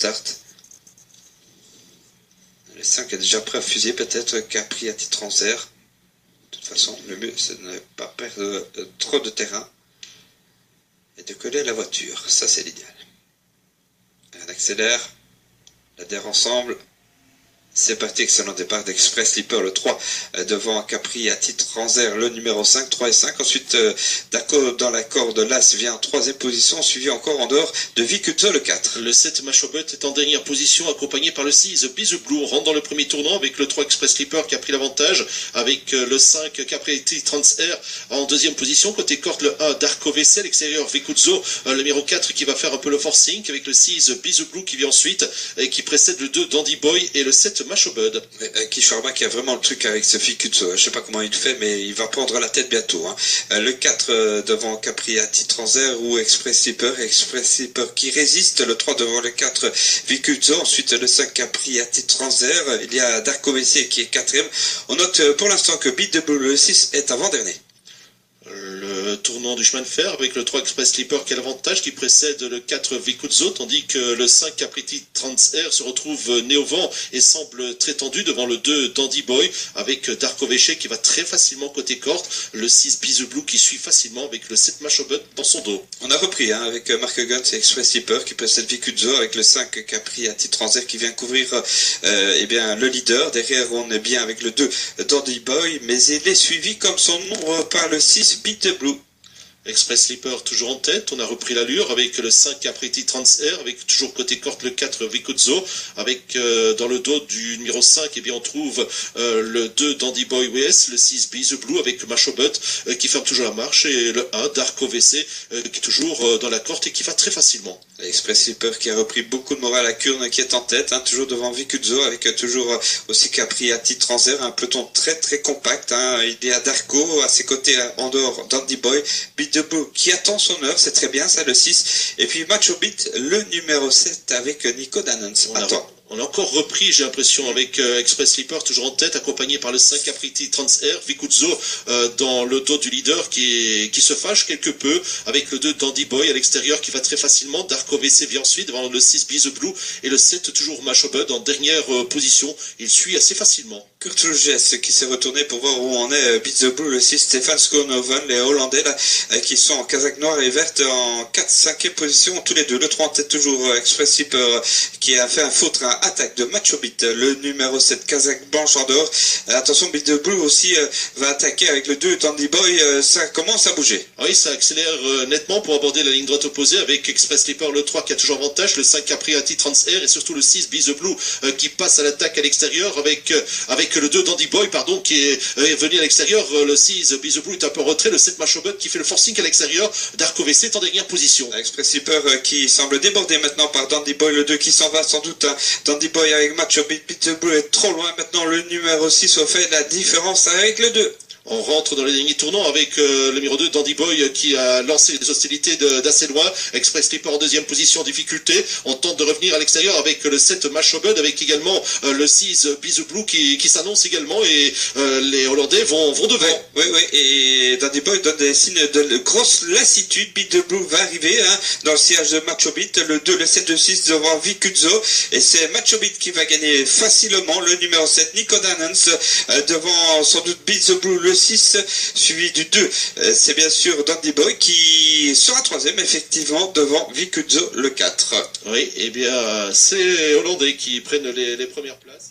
start. Le 5 est déjà prêt à fuser, peut-être Capri à titre transfert. De toute façon, le mieux, c'est de ne pas perdre trop de terrain et de coller à la voiture. Ça, c'est l'idéal. On accélère, adhère ensemble. C'est parti, excellent départ d'Express Slipper, le 3 devant Capri à titre transfert, le numéro 5, 3 et 5. Ensuite, Daco dans la corde, l'As vient en 3e position, suivi encore en dehors de Vicuzzo, le 4. Le 7 Machobot est en dernière position, accompagné par le 6 Bizou Blue. On rentre dans le premier tournant avec le 3 Express Slipper qui a pris l'avantage, avec le 5 Capri Transfer en deuxième position. Côté corde, le 1 Darko VC, l'extérieur Vicuzzo, le numéro 4 qui va faire un peu le forcing, avec le 6 Bizou Blue qui vient ensuite, et qui précède le 2 Dandy Boy et le 7 Machobud. Kishwarma qui a vraiment le truc avec ce Vicuzzo. Je sais pas comment il fait, mais il va prendre la tête bientôt. Hein. Le 4 devant Capri à titre transfert ou Express Slipper qui résiste. Le 3 devant le 4 Vicuzzo. Ensuite le 5 Capri à titre transfert. Il y a Darko VC qui est 4e. On note pour l'instant que Beat the Blue, le 6, est avant-dernier. Le tournant du chemin de fer avec le 3 Express Slipper qui a l'avantage, qui précède le 4 Vicuzzo, tandis que le 5 Capriti Transfer se retrouve né au vent et semble très tendu devant le 2 Dandy Boy, avec Darko Veche qui va très facilement côté corde, le 6 Bizou Blue qui suit facilement avec le 7 Machobot dans son dos. On a repris avec Mark Guns et Express Slipper qui précède Vicuzzo, avec le 5 Capri à titre transfert qui vient couvrir le leader. Derrière on est bien avec le 2 Dandy Boy, mais il est suivi comme son nom par le 6 Beat the Blue. Express Slipper toujours en tête, on a repris l'allure avec le 5 Capriti Transfer, avec toujours côté corde le 4 Vicuzzo, avec dans le dos du numéro 5, eh bien on trouve le 2 Dandy Boy WS, le 6 Bizou Blue avec Machobot qui ferme toujours la marche, et le 1 Darko VC qui est toujours dans la corde et qui va très facilement. Express Slipper qui a repris beaucoup de morale à Kurn qui est en tête, toujours devant Vicuzzo, avec toujours aussi Capri à titre transfert, un peloton très très compact. Il y a Darko à ses côtés en dehors, Dandy Boy, Beat the Blue qui attend son heure, c'est très bien ça, le 6, et puis Machobot, le numéro 7 avec Nico Dannens. On a encore repris, j'ai l'impression, avec Express Slipper toujours en tête, accompagné par le 5 Capriti Transfer, Vicuzzo dans le dos du leader qui se fâche quelque peu, avec le 2 Dandy Boy à l'extérieur qui va très facilement. Darko VC vient ensuite devant le 6 Bizou Blue et le 7 toujours Machobot en dernière position. Il suit assez facilement. Kurt Ulges qui s'est retourné pour voir où on est. Beat the Blue, le 6, Stefan Skonoven, les Hollandais là, qui sont en casaque noire et verte en 4-5e position, tous les deux. Le 3 en tête toujours Express Slipper qui a fait un faux train. Attaque de Machobot, le numéro 7, casaque blanche en dehors. Attention, Beat the Blue aussi va attaquer avec le 2 Dandy Boy. Ça commence à bouger. Oui, ça accélère nettement pour aborder la ligne droite opposée avec Express Slipper, le 3 qui a toujours avantage, le 5 Capriati Transfer et surtout le 6 Bizou Blue qui passe à l'attaque à l'extérieur avec le 2 Dandy Boy qui est venu à l'extérieur. Le 6 Bizou Blue est un peu en retrait, le 7 Machobot qui fait le forcing à l'extérieur. Darko VC est en dernière position. Express Slipper qui semble déborder maintenant par Dandy Boy, le 2 qui s'en va sans doute. Dandy Boy avec Machobot, Beat the Blue est trop loin maintenant, le numéro 6 au fait la différence avec le 2. On rentre dans les derniers tournants avec le numéro 2, Dandy Boy, qui a lancé les hostilités d'assez loin. Express Slipper en deuxième position, en difficulté. On tente de revenir à l'extérieur avec le 7 Machobot, avec également le 6 Bizou Blue qui s'annonce également, et les Hollandais vont devant. Oui, et Dandy Boy donne des signes de grosse lassitude. Beat the Blue va arriver dans le sillage de Machobot, le 2, le 7, le 6 devant Vicuzzo, et c'est Machobot qui va gagner facilement, le numéro 7, Nico Dannens, devant sans doute Beat the Blue, le 6, suivi du 2. C'est bien sûr Dandy Boy qui sera 3e, effectivement, devant Vicuzzo, le 4. Oui, et bien, c'est les Hollandais qui prennent les premières places.